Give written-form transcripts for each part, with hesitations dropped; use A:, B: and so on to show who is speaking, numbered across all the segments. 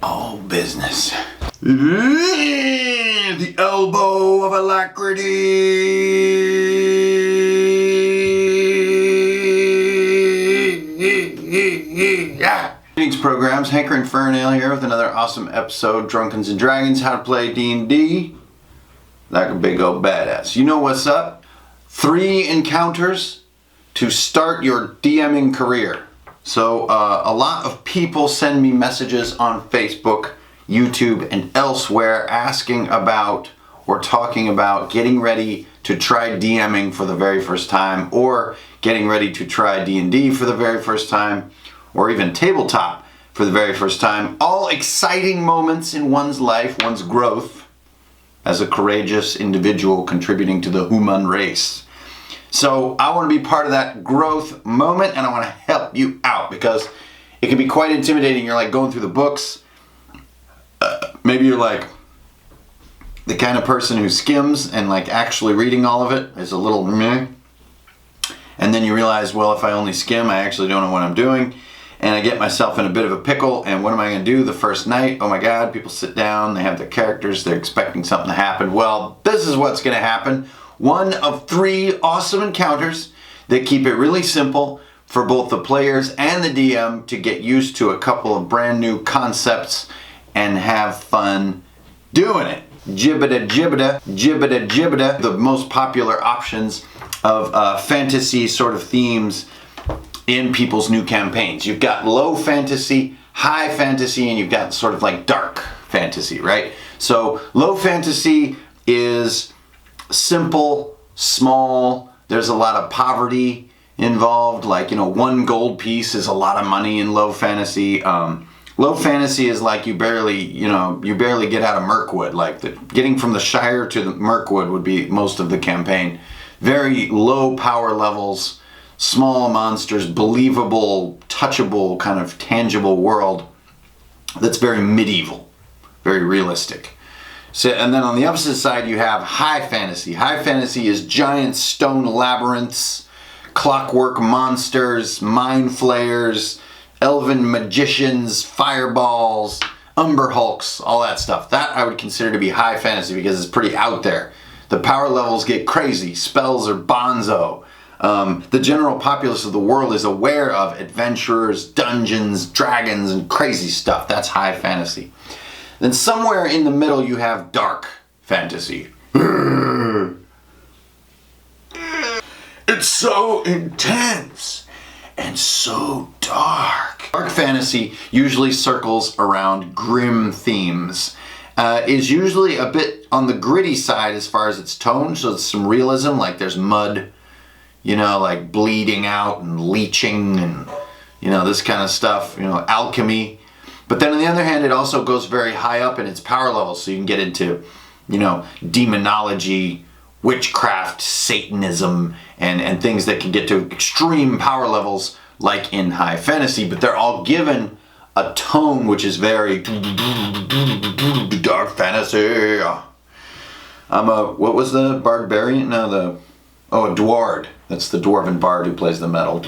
A: All business. The elbow of alacrity. Greetings programs, Hankering Fernale here with another awesome episode, Drunkens and Dragons, how to play D&D like a big old badass. You know what's up? 3 encounters to start your DMing career. So a lot of people send me messages on Facebook, YouTube, and elsewhere asking about or talking about getting ready to try DMing for the very first time, or getting ready to try D&D for the very first time, or even tabletop for the very first time. All exciting moments in one's life, one's growth as a courageous individual contributing to the human race. So I want to be part of that growth moment, and I want to help you out because it can be quite intimidating. You're like going through the books. Maybe you're like the kind of person who skims, and like actually reading all of it is a little meh. And then you realize, well, if I only skim, I actually don't know what I'm doing. And I get myself in a bit of a pickle, and what am I going to do the first night? Oh my God, people sit down, they have their characters, they're expecting something to happen. Well, this is what's going to happen. One of 3 awesome encounters that keep it really simple for both the players and the DM to get used to a couple of brand new concepts and have fun doing it. Jibbida jibbida, jibbida jibbida, the most popular options of fantasy sort of themes in people's new campaigns. You've got low fantasy, high fantasy, and you've got sort of like dark fantasy, right? So low fantasy is simple, small, there's a lot of poverty involved, like, 1 gold piece is a lot of money in low fantasy. Low fantasy is like you barely get out of Mirkwood, like getting from the Shire to the Mirkwood would be most of the campaign. Very low power levels, small monsters, believable, touchable, kind of tangible world that's very medieval, very realistic. So, and then on the opposite side, you have high fantasy. High fantasy is giant stone labyrinths, clockwork monsters, mind flayers, elven magicians, fireballs, umber hulks, all that stuff. That I would consider to be high fantasy because it's pretty out there. The power levels get crazy. Spells are bonzo. The general populace of the world is aware of adventurers, dungeons, dragons, and crazy stuff. That's high fantasy. Then somewhere in the middle you have dark fantasy. It's so intense and so dark. Dark fantasy usually circles around grim themes. Is usually a bit on the gritty side as far as its tone, so it's some realism, like there's mud, like bleeding out and leeching and, this kind of stuff, alchemy. But then on the other hand, it also goes very high up in its power level, so you can get into, demonology, witchcraft, Satanism, and things that can get to extreme power levels like in high fantasy, but they're all given a tone which is very dark fantasy. What was the barbarian? No, a dwarf. That's the dwarven bard who plays the metal.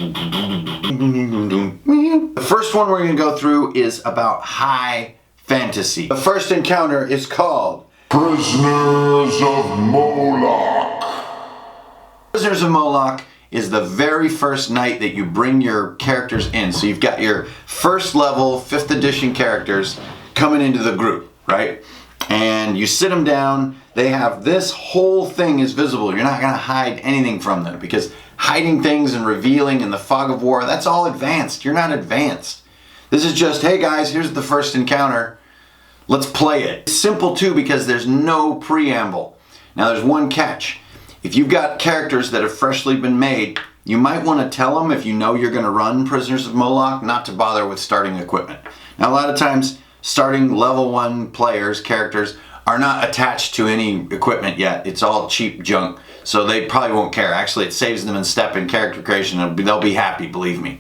A: The first one we're going to go through is about high fantasy. The first encounter is called Prisoners of Molok. Prisoners of Molok is the very first night that you bring your characters in. So you've got your first level, 5th edition characters coming into the group, right? And you sit them down. They have this whole thing is visible. You're not going to hide anything from them because hiding things and revealing in the fog of war, that's all advanced. You're not advanced. This is just, hey guys, here's the first encounter. Let's play it. It's simple too because there's no preamble. Now there's one catch. If you've got characters that have freshly been made, you might want to tell them if you know you're going to run Prisoners of Molok not to bother with starting equipment. Now a lot of times starting level 1 characters are not attached to any equipment yet. It's all cheap junk, so they probably won't care. Actually, it saves them a step in character creation. They'll be happy, believe me.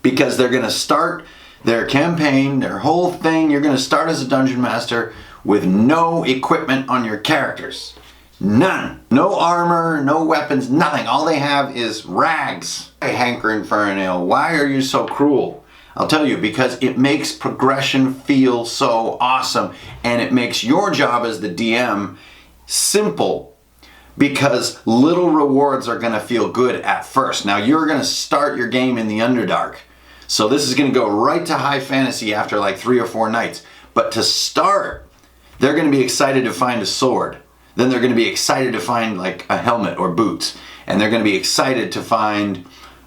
A: Because they're going to start their campaign, their whole thing. You're going to start as a dungeon master with no equipment on your characters. None. No armor, no weapons, nothing. All they have is rags. Hey, Hankering Fernale, why are you so cruel? I'll tell you, because it makes progression feel so awesome, and it makes your job as the DM simple, because little rewards are going to feel good at first. Now, you're going to start your game in the Underdark, so this is going to go right to high fantasy after like 3 or 4 nights. But to start, they're going to be excited to find a sword. Then they're going to be excited to find like a helmet or boots. And they're going to be excited to find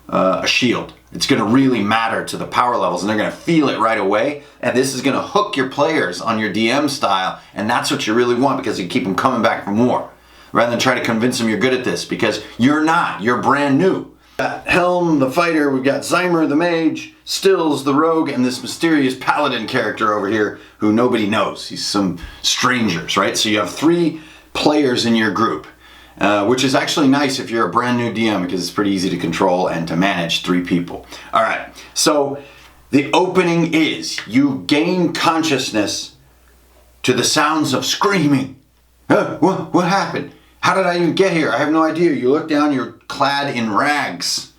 A: a shield. It's going to really matter to the power levels, and they're going to feel it right away. And this is going to hook your players on your DM style, and that's what you really want, because you keep them coming back for more, rather than try to convince them you're good at this, because you're not. You're brand new. We've got Helm, the fighter. We've got Zymer, the mage. Stills, the rogue, and this mysterious paladin character over here who nobody knows. He's some strangers, right? So you have 3 players in your group. Which is actually nice if you're a brand new DM, because it's pretty easy to control and to manage 3 people. All right, so the opening is you gain consciousness to the sounds of screaming. What happened? How did I even get here? I have no idea. You look down, you're clad in rags.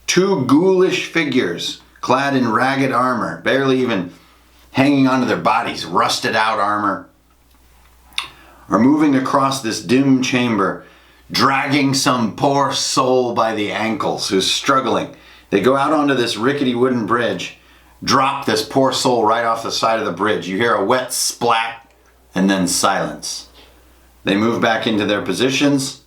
A: 2 ghoulish figures clad in ragged armor, barely even hanging onto their bodies, rusted out armor, are moving across this dim chamber, dragging some poor soul by the ankles who's struggling. They go out onto this rickety wooden bridge, drop this poor soul right off the side of the bridge. You hear a wet splat, and then silence. They move back into their positions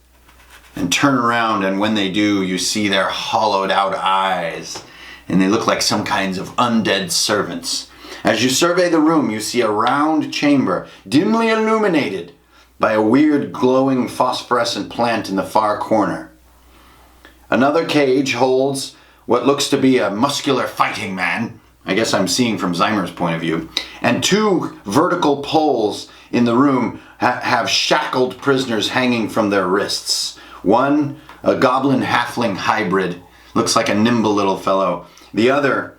A: and turn around, and when they do, you see their hollowed out eyes, and they look like some kinds of undead servants. As you survey the room, you see a round chamber, dimly illuminated by a weird glowing phosphorescent plant in the far corner. Another cage holds what looks to be a muscular fighting man, I guess I'm seeing from Zymer's point of view, and 2 vertical poles in the room have shackled prisoners hanging from their wrists. One, a goblin halfling hybrid, looks like a nimble little fellow. The other,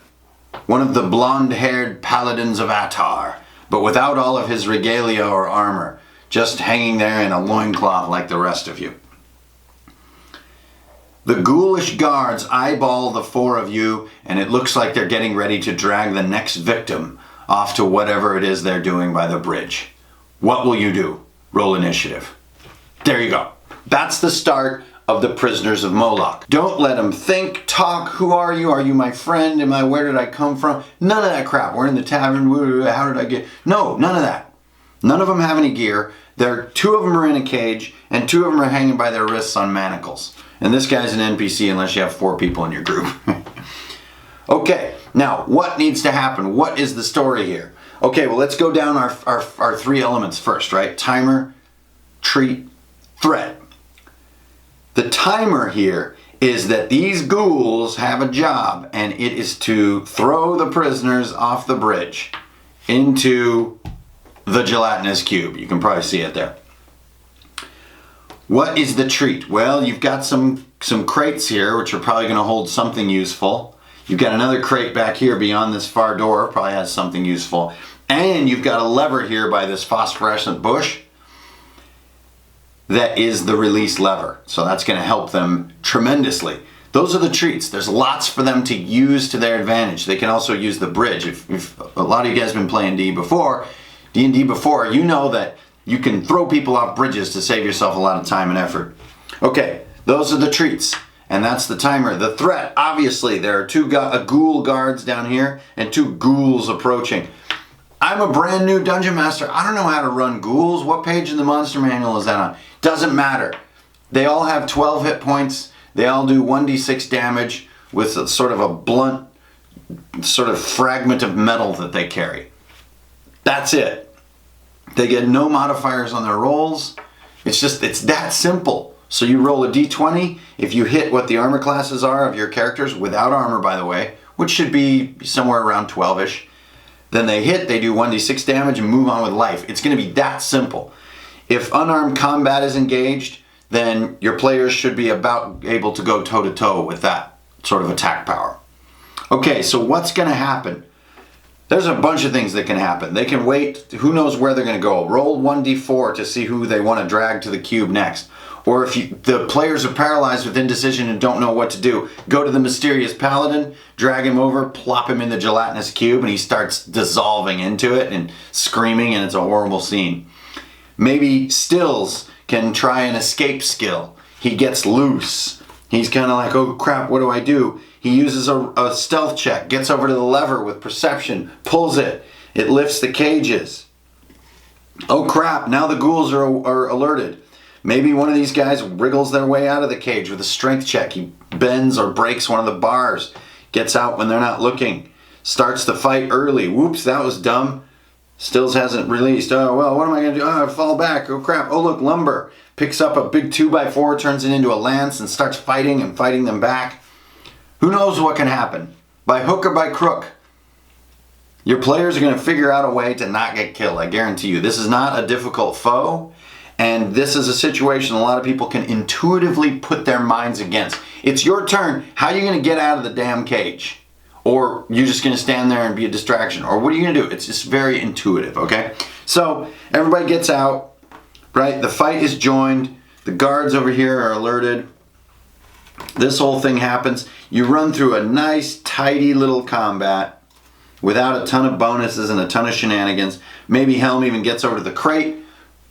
A: one of the blonde-haired paladins of Atar, but without all of his regalia or armor, just hanging there in a loincloth like the rest of you. The ghoulish guards eyeball the 4 of you, and it looks like they're getting ready to drag the next victim off to whatever it is they're doing by the bridge. What will you do? Roll initiative. There you go. That's the start of the Prisoners of Molok. Don't let them think, talk. Who are you? Are you my friend? Where did I come from? None of that crap. We're in the tavern. How did I get? No, none of that. None of them have any gear. 2 of them are in a cage, and 2 of them are hanging by their wrists on manacles. And this guy's an NPC unless you have 4 people in your group. Okay, now what needs to happen? What is the story here? Okay, well, let's go down our 3 elements first, right? Timer, treat, threat. The timer here is that these ghouls have a job, and it is to throw the prisoners off the bridge into the gelatinous cube. You can probably see it there. What is the treat? Well, you've got some crates here, which are probably going to hold something useful. You've got another crate back here beyond this far door, probably has something useful. And you've got a lever here by this phosphorescent bush that is the release lever. So that's going to help them tremendously. Those are the treats. There's lots for them to use to their advantage. They can also use the bridge. If a lot of you guys have been playing D&D before, you know that you can throw people off bridges to save yourself a lot of time and effort. Okay, those are the treats, and that's the timer. The threat, obviously, there are 2 ghoul guards down here and 2 ghouls approaching. I'm a brand new dungeon master. I don't know how to run ghouls. What page in the monster manual is that on? Doesn't matter. They all have 12 hit points. They all do 1d6 damage with a sort of a blunt sort of fragment of metal that they carry. That's it. They get no modifiers on their rolls. It's that simple. So you roll a d20. If you hit what the armor classes are of your characters, without armor by the way, which should be somewhere around 12-ish, then they hit, they do 1d6 damage and move on with life. It's going to be that simple. If unarmed combat is engaged, then your players should be about able to go toe-to-toe with that sort of attack power. Okay, so what's going to happen? There's a bunch of things that can happen. They can wait, who knows where they're going to go. Roll 1d4 to see who they want to drag to the cube next. Or if the players are paralyzed with indecision and don't know what to do, go to the mysterious paladin, drag him over, plop him in the gelatinous cube, and he starts dissolving into it and screaming, and it's a horrible scene. Maybe Stills can try an escape skill. He gets loose. He's kind of like, oh crap, what do I do? He uses a stealth check, gets over to the lever with perception, pulls it. It lifts the cages. Oh crap, now the ghouls are alerted. Maybe one of these guys wriggles their way out of the cage with a strength check. He bends or breaks one of the bars, gets out when they're not looking, starts the fight early. Whoops, that was dumb. Stills hasn't released. Oh, well, what am I going to do? Oh, I fall back. Oh, crap. Oh, look, lumber. Picks up a big 2x4, turns it into a lance, and starts fighting and fighting them back. Who knows what can happen? By hook or by crook. Your players are going to figure out a way to not get killed, I guarantee you. This is not a difficult foe. And this is a situation a lot of people can intuitively put their minds against. It's your turn. How are you going to get out of the damn cage? Or you're just going to stand there and be a distraction? Or what are you going to do? It's just very intuitive, okay? So everybody gets out, right? The fight is joined. The guards over here are alerted. This whole thing happens. You run through a nice, tidy little combat without a ton of bonuses and a ton of shenanigans. Maybe Helm even gets over to the crate.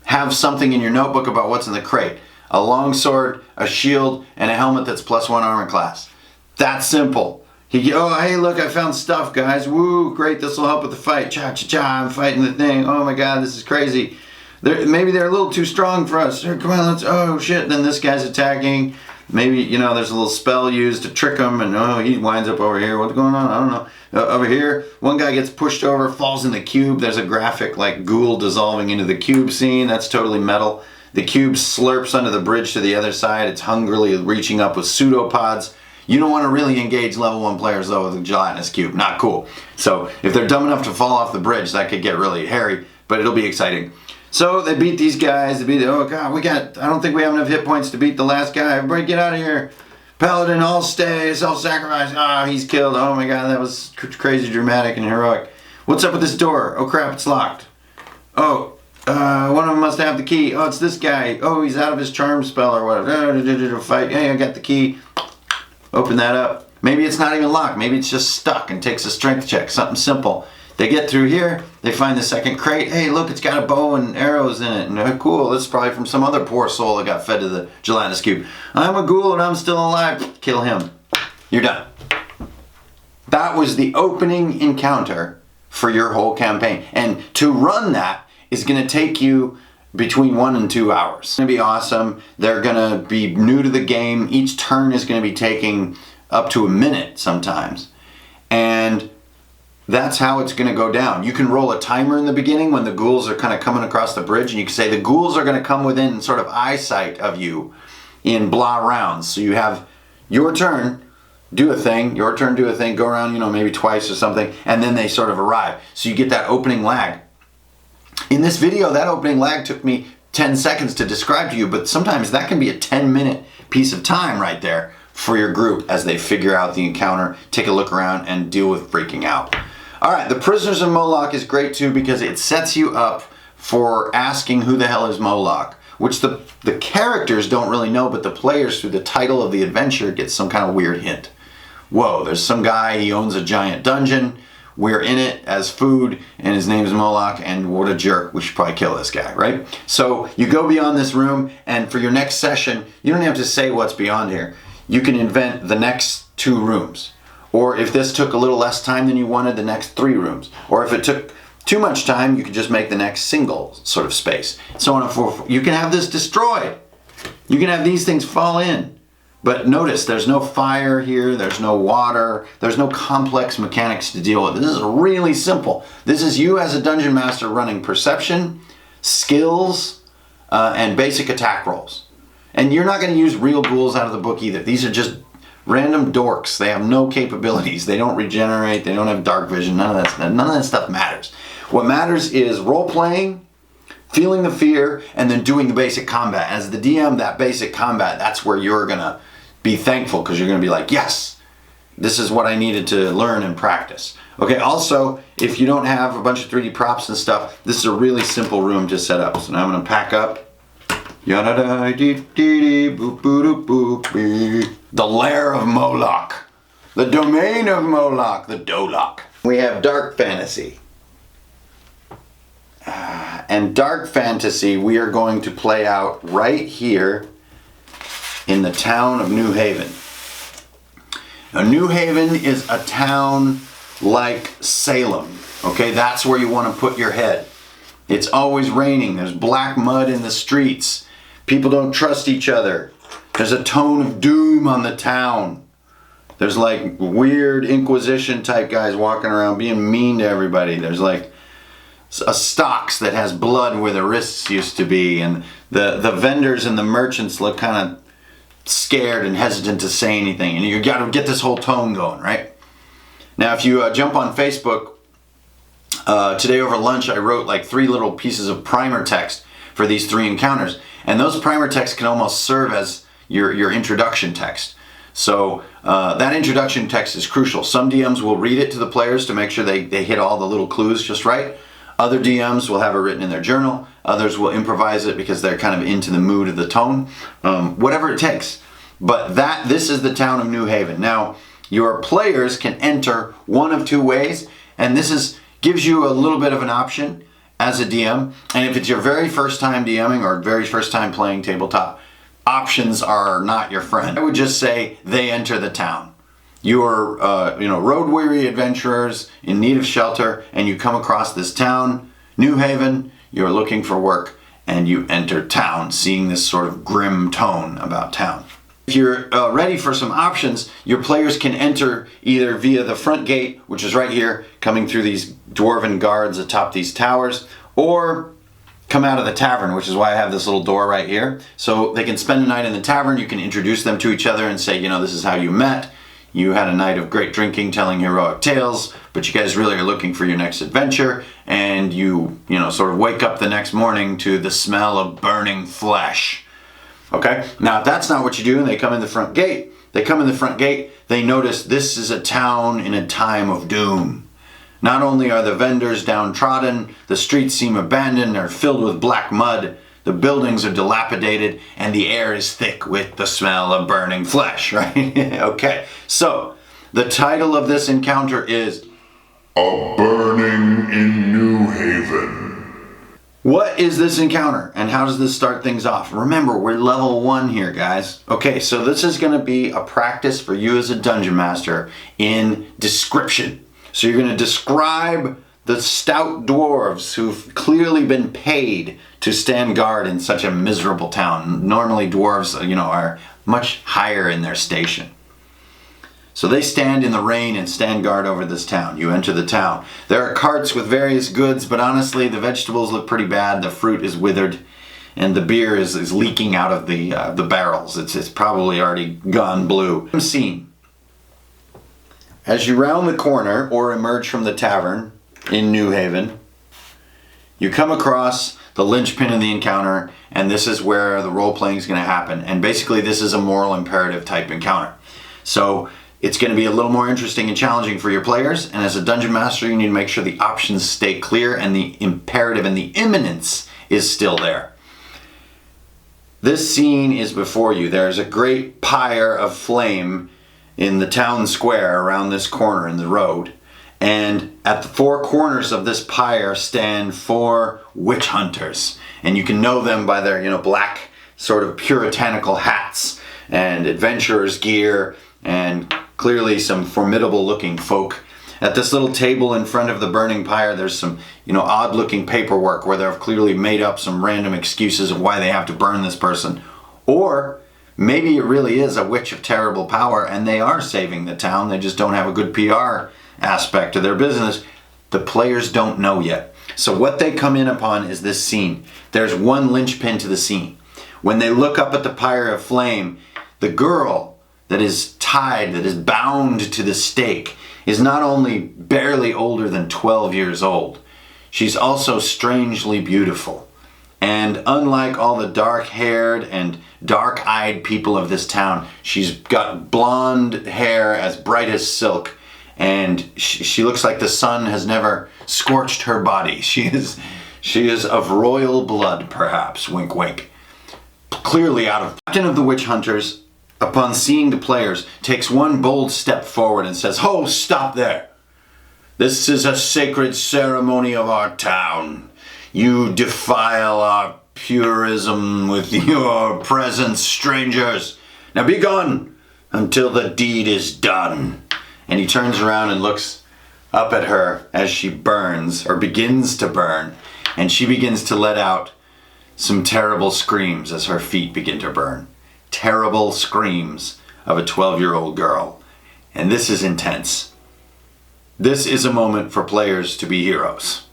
A: Have something in your notebook about what's in the crate. A longsword, a shield, and a helmet that's +1 armor class. That's simple. Oh, hey, look, I found stuff, guys. Woo, great, this will help with the fight. Cha-cha-cha, I'm fighting the thing. Oh my god, this is crazy. Maybe they're a little too strong for us. Come on, oh shit, then this guy's attacking. Maybe, there's a little spell used to trick him, and he winds up over here. What's going on? I don't know. Over here, one guy gets pushed over, falls in the cube. There's a graphic like ghoul dissolving into the cube scene. That's totally metal. The cube slurps under the bridge to the other side. It's hungrily reaching up with pseudopods. You don't want to really engage level 1 players though with a gelatinous cube. Not cool. So if they're dumb enough to fall off the bridge, that could get really hairy, but it'll be exciting. So they beat these guys. Oh god, I don't think we have enough hit points to beat the last guy. Everybody get out of here. Paladin, all stay, self-sacrifice. He's killed. Oh my god, that was crazy dramatic and heroic. What's up with this door? Oh crap, it's locked. One of them must have the key. Oh, it's this guy. Oh, he's out of his charm spell or whatever. Fight. Hey, I got the key. Open that up. Maybe it's not even locked. Maybe it's just stuck and takes a strength check. Something simple. They get through here. They find the second crate. Hey, look, it's got a bow and arrows in it. And cool, this is probably from some other poor soul that got fed to the gelatinous cube. I'm a ghoul and I'm still alive. Kill him. You're done. That was the opening encounter for your whole campaign. And to run that is going to take you between 1 and 2 hours. It's going to be awesome. They're going to be new to the game. Each turn is going to be taking up to a minute sometimes. And that's how it's going to go down. You can roll a timer in the beginning when the ghouls are kind of coming across the bridge, and you can say the ghouls are going to come within sort of eyesight of you in blah rounds. So you have your turn, do a thing, your turn, do a thing, go around, maybe twice or something, and then they sort of arrive. So you get that opening lag. In this video, that opening lag took me 10 seconds to describe to you, but sometimes that can be a 10-minute piece of time right there for your group as they figure out the encounter, take a look around, and deal with freaking out. All right, the Prisoners of Molok is great too because it sets you up for asking who the hell is Molok, which the characters don't really know, but the players through the title of the adventure get some kind of weird hint. Whoa, there's some guy, he owns a giant dungeon, we're in it as food, and his name is Molok, and what a jerk, we should probably kill this guy, right? So you go beyond this room, and for your next session, you don't have to say what's beyond here. You can invent the next 2 rooms. Or if this took a little less time than you wanted, the next 3 rooms. Or if it took too much time, you could just make the next single sort of space. So on and forth. You can have this destroyed. You can have these things fall in. But notice, there's no fire here, there's no water, there's no complex mechanics to deal with. This is really simple. This is you as a dungeon master running perception, skills, and basic attack rolls. And you're not going to use real ghouls out of the book either. These are just random dorks. They have no capabilities. They don't regenerate. They don't have dark vision. None of that stuff matters. What matters is role-playing, feeling the fear, and then doing the basic combat. As the DM, that basic combat, that's where you're going to be thankful because you're going to be like, yes, this is what I needed to learn and practice. Okay, also, if you don't have a bunch of 3D props and stuff, this is a really simple room to set up. So now I'm going to pack up The Lair of Molok. The domain of Molok. The Dolok. We have dark fantasy. And dark fantasy we are going to play out right here in the town of New Haven. Now, New Haven is a town like Salem. Okay, that's where you want to put your head. It's always raining. There's black mud in the streets. People don't trust each other. There's a tone of doom on the town. There's like weird Inquisition type guys walking around being mean to everybody. There's like a stocks that has blood where the wrists used to be, and the vendors and the merchants look kind of scared and hesitant to say anything, and you got to get this whole tone going, right? Now, if you jump on Facebook, today over lunch I wrote like 3 little pieces of primer text for these 3 encounters, and those primer texts can almost serve as your introduction text. So that introduction text is crucial. Some DMs will read it to the players to make sure they hit all the little clues just right. Other DMs will have it written in their journal. Others will improvise it because they're kind of into the mood of the tone. Whatever it takes. But this is the town of New Haven. Now, your players can enter one of 2 ways, and this gives you a little bit of an option as a DM. And if it's your very first time DMing or very first time playing tabletop, options are not your friend. I would just say they enter the town. You are, road-weary adventurers in need of shelter, and you come across this town, New Haven. You're looking for work, and you enter town, seeing this sort of grim tone about town. If you're ready for some options, your players can enter either via the front gate, which is right here, coming through these dwarven guards atop these towers, or come out of the tavern, which is why I have this little door right here. So they can spend a night in the tavern. You can introduce them to each other and say, this is how you met. You had a night of great drinking, telling heroic tales, but you guys really are looking for your next adventure, and you sort of wake up the next morning to the smell of burning flesh. Okay? Now, if that's not what you do, and they come in the front gate, they notice this is a town in a time of doom. Not only are the vendors downtrodden, the streets seem abandoned, they're filled with black mud, the buildings are dilapidated, and the air is thick with the smell of burning flesh, right? Okay, so the title of this encounter is A Burning in New Haven. What is this encounter, and how does this start things off? Remember, we're level 1 here, guys. Okay, so this is going to be a practice for you as a dungeon master in description. So you're going to describe the stout dwarves who've clearly been paid to stand guard in such a miserable town. Normally dwarves, are much higher in their station. So they stand in the rain and stand guard over this town. You enter the town. There are carts with various goods, but honestly, the vegetables look pretty bad. The fruit is withered, and the beer is leaking out of the barrels. It's probably already gone blue. Scene. As you round the corner or emerge from the tavern in New Haven, you come across the linchpin of the encounter, and this is where the role-playing is going to happen. And basically, this is a moral imperative type encounter. So it's going to be a little more interesting and challenging for your players, and as a dungeon master, you need to make sure the options stay clear and the imperative and the imminence is still there. This scene is before you. There's a great pyre of flame in the town square around this corner in the road. And at the 4 corners of this pyre stand 4 witch hunters. And you can know them by their, black sort of puritanical hats and adventurer's gear, and clearly some formidable looking folk. At this little table in front of the burning pyre, there's some, odd looking paperwork where they've clearly made up some random excuses of why they have to burn this person. Or maybe it really is a witch of terrible power and they are saving the town. They just don't have a good PR aspect to their business. The players don't know yet. So what they come in upon is this scene. There's one linchpin to the scene. When they look up at the pyre of flame, the girl that is tied, that is bound to the stake, is not only barely older than 12 years old, she's also strangely beautiful. And unlike all the dark-haired and dark-eyed people of this town, she's got blonde hair as bright as silk, and she looks like the sun has never scorched her body. She is of royal blood, perhaps, wink wink. clearly out of. Captain of the witch hunters, upon seeing the players, takes one bold step forward and says, "Ho, stop there. This is a sacred ceremony of our town. You defile our purism with your presence, strangers. Now be gone until the deed is done." And he turns around and looks up at her as she burns, or begins to burn, and she begins to let out some terrible screams as her feet begin to burn. Terrible screams of a 12-year-old girl. And this is intense. This is a moment for players to be heroes.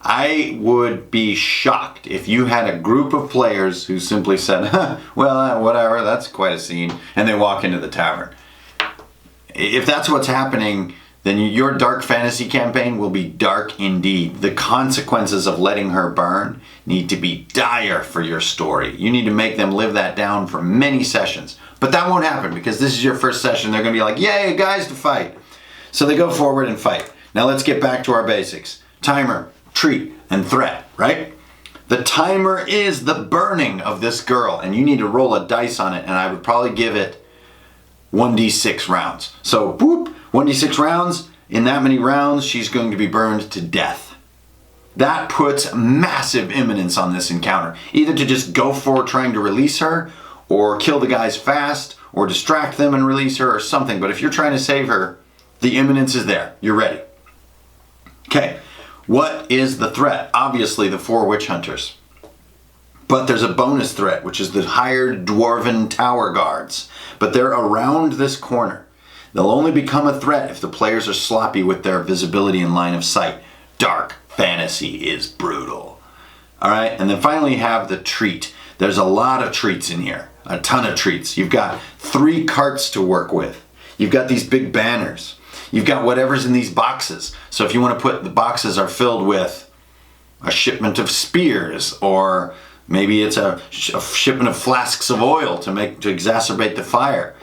A: I would be shocked if you had a group of players who simply said, well, whatever, that's quite a scene, and they walk into the tavern. If that's what's happening, then your dark fantasy campaign will be dark indeed. The consequences of letting her burn need to be dire for your story. You need to make them live that down for many sessions. But that won't happen because this is your first session. They're going to be like, yay, guys, to fight. So they go forward and fight. Now let's get back to our basics. Timer, treat, and threat, right? The timer is the burning of this girl, and you need to roll a dice on it, and I would probably give it 1d6 rounds. So, boop, 1d6 rounds. In that many rounds, she's going to be burned to death. That puts massive imminence on this encounter. Either to just go for trying to release her, or kill the guys fast, or distract them and release her, or something. But if you're trying to save her, the imminence is there. You're ready. Okay, what is the threat? Obviously, the 4 witch hunters. But there's a bonus threat, which is the hired dwarven tower guards. But they're around this corner. They'll only become a threat if the players are sloppy with their visibility and line of sight. Dark fantasy is brutal. All right, and then finally you have the treat. There's a lot of treats in here, a ton of treats. You've got 3 carts to work with. You've got these big banners. You've got whatever's in these boxes. So if you want to put, the boxes are filled with a shipment of spears, or maybe it's a shipment of flasks of oil to exacerbate the fire.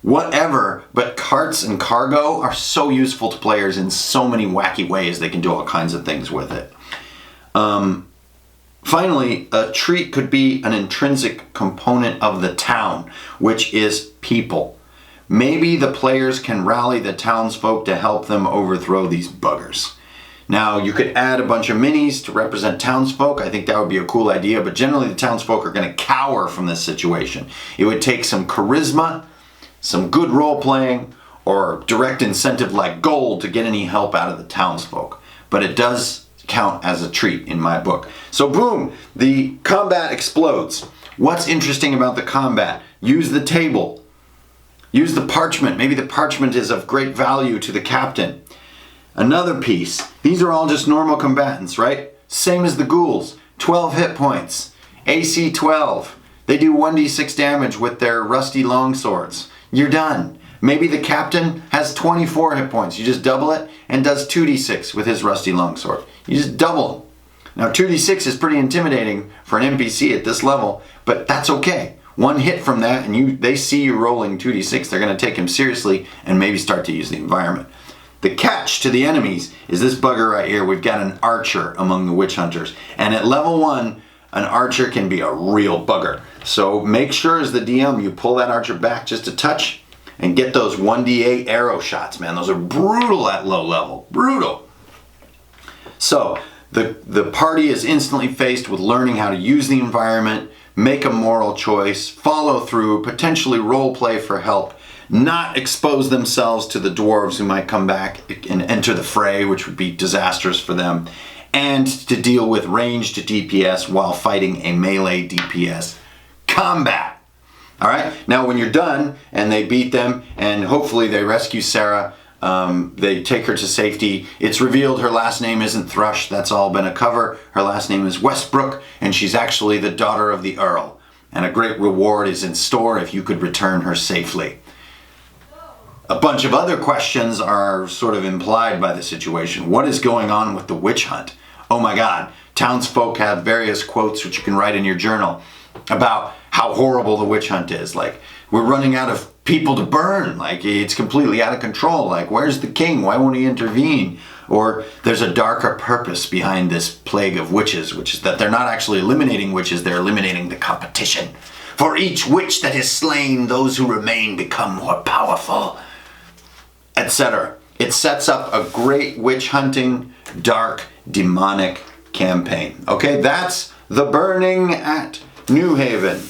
A: Whatever, but carts and cargo are so useful to players in so many wacky ways. They can do all kinds of things with it. Finally, a treat could be an intrinsic component of the town, which is people. Maybe the players can rally the townsfolk to help them overthrow these buggers. Now, you could add a bunch of minis to represent townsfolk. I think that would be a cool idea, but generally the townsfolk are going to cower from this situation. It would take some charisma, some good role-playing, or direct incentive like gold to get any help out of the townsfolk. But it does count as a treat in my book. So boom, the combat explodes. What's interesting about the combat? Use the table. Use the parchment. Maybe the parchment is of great value to the captain. Another piece. These are all just normal combatants, right? Same as the ghouls. 12 hit points. AC 12. They do 1d6 damage with their rusty longswords. You're done. Maybe the captain has 24 hit points. You just double it and does 2d6 with his rusty longsword. You just double them. Now 2d6 is pretty intimidating for an NPC at this level, but that's okay. One hit from that and they see you rolling 2d6, they're going to take him seriously and maybe start to use the environment. The catch to the enemies is this bugger right here. We've got an archer among the witch hunters. And at level 1, an archer can be a real bugger. So make sure as the DM you pull that archer back just a touch and get those 1d8 arrow shots, man. Those are brutal at low level. Brutal. So the party is instantly faced with learning how to use the environment, make a moral choice, follow through, potentially role play for help, not expose themselves to the dwarves who might come back and enter the fray, which would be disastrous for them, and to deal with ranged DPS while fighting a melee DPS combat. All right, now when you're done and they beat them and hopefully they rescue Sarah, they take her to safety. It's revealed her last name isn't Thrush. That's all been a cover. Her last name is Westburg, and she's actually the daughter of the Earl. And a great reward is in store if you could return her safely. A bunch of other questions are sort of implied by the situation. What is going on with the witch hunt? Oh my God. Townsfolk have various quotes which you can write in your journal about how horrible the witch hunt is. Like, we're running out of people to burn. Like, it's completely out of control. Like, where's the king? Why won't he intervene? Or there's a darker purpose behind this plague of witches, which is that they're not actually eliminating witches, they're eliminating the competition. For each witch that is slain, those who remain become more powerful, etc. It sets up a great witch hunting, dark, demonic campaign. Okay, that's The Burning at New Haven.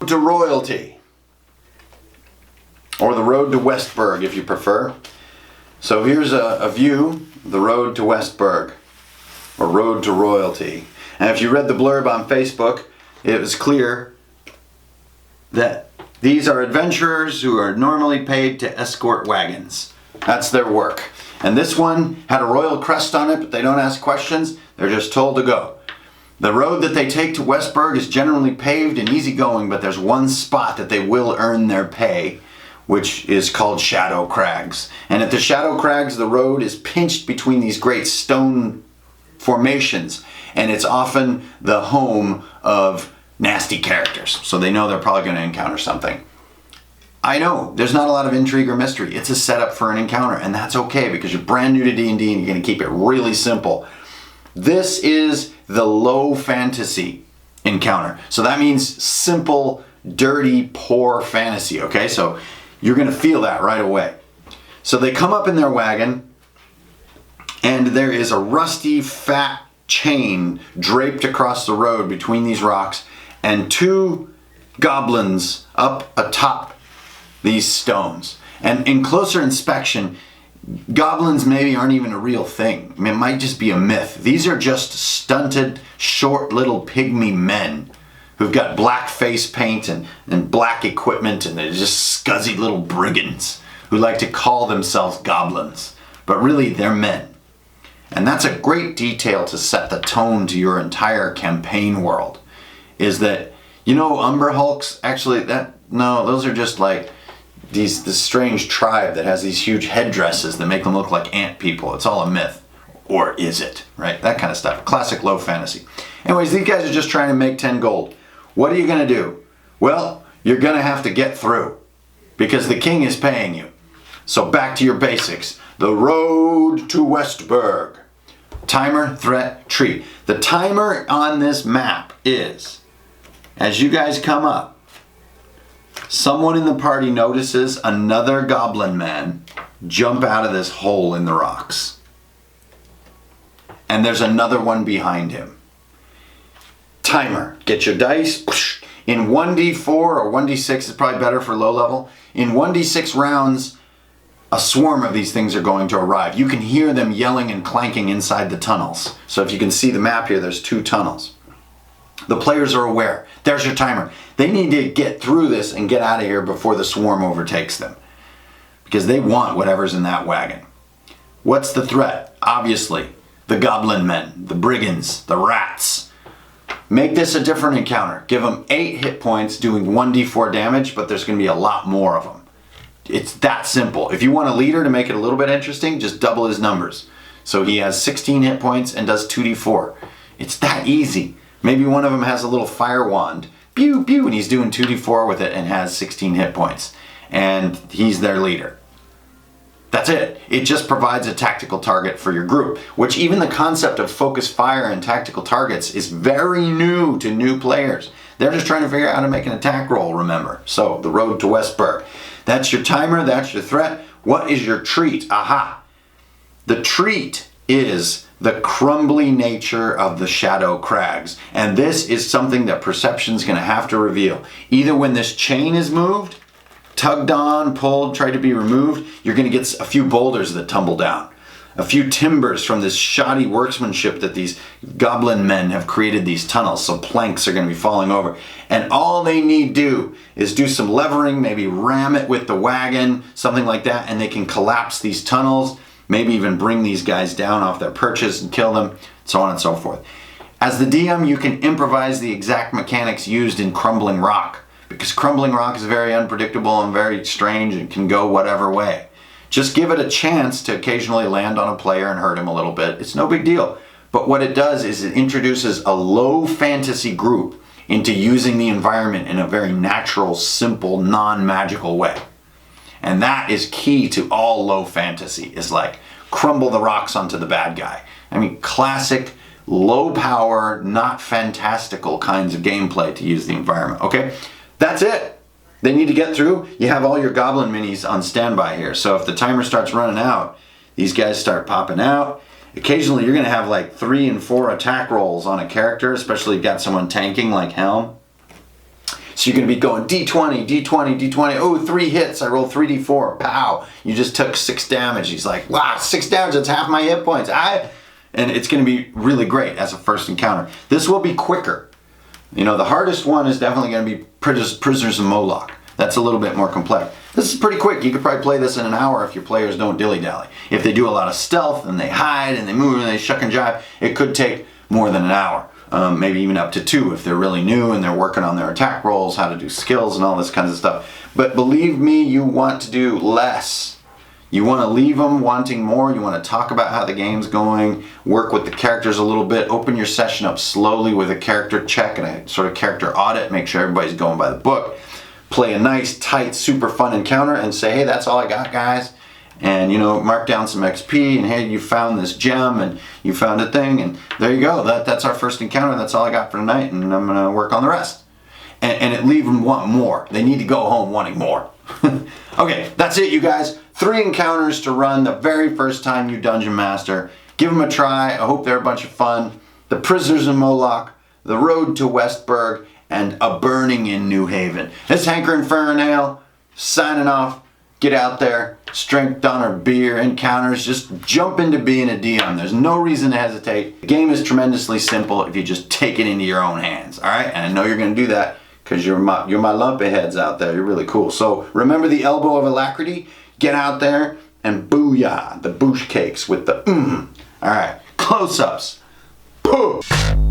A: To Royalty, or the Road to Westburg if you prefer. So here's a view, the Road to Westburg, or Road to Royalty. And if you read the blurb on Facebook, it was clear that these are adventurers who are normally paid to escort wagons. That's their work. And this one had a royal crest on it, but they don't ask questions, they're just told to go. The road that they take to Westburg is generally paved and easygoing, but there's one spot that they will earn their pay, which is called Shadow Crags. And at the Shadow Crags, the road is pinched between these great stone formations, and it's often the home of nasty characters. So they know they're probably going to encounter something. I know, there's not a lot of intrigue or mystery. It's a setup for an encounter, and that's okay because you're brand new to D&D and you're going to keep it really simple. This is the low fantasy encounter. So that means simple, dirty, poor fantasy, okay? So you're gonna feel that right away. So they come up in their wagon and there is a rusty, fat chain draped across the road between these rocks and two goblins up atop these stones. And in closer inspection, goblins maybe aren't even a real thing. I mean, it might just be a myth. These are just stunted, short little pygmy men who've got black face paint and black equipment, and they're just scuzzy little brigands who like to call themselves goblins. But really, they're men. And that's a great detail to set the tone to your entire campaign world. Is that, you know, Umber Hulks, actually, those are just like this strange tribe that has these huge headdresses that make them look like ant people. It's all a myth. Or is it? Right? That kind of stuff. Classic low fantasy. Anyways, these guys are just trying to make 10 gold. What are you going to do? Well, you're going to have to get through because the king is paying you. So back to your basics. The Road to Westburg. Timer, threat, treat. The timer on this map is, as you guys come up, someone in the party notices another goblin man jump out of this hole in the rocks. And there's another one behind him. Timer. Get your dice. In 1d4 or 1d6 is probably better for low level. In 1d6 rounds, a swarm of these things are going to arrive. You can hear them yelling and clanking inside the tunnels. So if you can see the map here, there's 2 tunnels. The players are aware. There's your timer. They need to get through this and get out of here before the swarm overtakes them. Because they want whatever's in that wagon. What's the threat? Obviously, the goblin men, the brigands, the rats. Make this a different encounter. Give them 8 hit points doing 1d4 damage, but there's going to be a lot more of them. It's that simple. If you want a leader to make it a little bit interesting, just double his numbers. So he has 16 hit points and does 2d4. It's that easy. Maybe one of them has a little fire wand. Pew, pew, and he's doing 2d4 with it and has 16 hit points. And he's their leader. That's it. It just provides a tactical target for your group, which even the concept of focus fire and tactical targets is very new to new players. They're just trying to figure out how to make an attack roll, remember. So, the Road to Westburg. That's your timer, that's your threat. What is your treat? Aha! The treat is the crumbly nature of the Shadow Crags. And this is something that perception's going to have to reveal. Either when this chain is moved, tugged on, pulled, tried to be removed, you're going to get a few boulders that tumble down. A few timbers from this shoddy workmanship that these goblin men have created these tunnels. So planks are going to be falling over. And all they need do is do some levering, maybe ram it with the wagon, something like that, and they can collapse these tunnels, maybe even bring these guys down off their perches and kill them, so on and so forth. As the DM, you can improvise the exact mechanics used in Crumbling Rock, because Crumbling Rock is very unpredictable and very strange and can go whatever way. Just give it a chance to occasionally land on a player and hurt him a little bit. It's no big deal. But what it does is it introduces a low fantasy group into using the environment in a very natural, simple, non-magical way. And that is key to all low fantasy, is like crumble the rocks onto the bad guy. I mean, classic, low power, not fantastical kinds of gameplay to use the environment, okay? That's it. They need to get through. You have all your goblin minis on standby here. So if the timer starts running out, these guys start popping out. Occasionally you're gonna have like 3 and 4 attack rolls on a character, especially if you've got someone tanking like Helm. So you're gonna be going D20, D20, D20. Oh, 3 hits, I rolled 3D4, pow. You just took 6 damage. He's like, wow, 6 damage, that's half my hit points. And it's gonna be really great as a first encounter. This will be quicker. You know, the hardest one is definitely gonna be Prisoners of Molok. That's a little bit more complex. This is pretty quick. You could probably play this in an hour if your players don't dilly-dally. If they do a lot of stealth and they hide and they move and they shuck and jive, it could take more than an hour. Maybe even up to 2 if they're really new and they're working on their attack rolls, how to do skills and all this kinds of stuff. But believe me, you want to do less. You want to leave them wanting more. You want to talk about how the game's going, work with the characters a little bit, open your session up slowly with a character check and a sort of character audit, make sure everybody's going by the book. Play a nice, tight, super fun encounter and say, hey, that's all I got, guys. And, you know, mark down some XP and, hey, you found this gem and you found a thing and there you go. That's our first encounter. That's all I got for tonight and I'm going to work on the rest. And it leave them wanting more. They need to go home wanting more. Okay, that's it, you guys. 3 encounters to run the very first time you dungeon master. Give them a try. I hope they're a bunch of fun. The Prisoners of Molok, The Road to Westburg, and A Burning in New Haven. This is Hanker Infernale signing off. Get out there, strength on our beer, encounters, just jump into being a DM. There's no reason to hesitate. The game is tremendously simple if you just take it into your own hands, all right? And I know you're gonna do that because you're my lumpy heads out there. You're really cool. So remember the elbow of alacrity? Get out there and booyah, the boosh cakes with the All right, close-ups. Poof.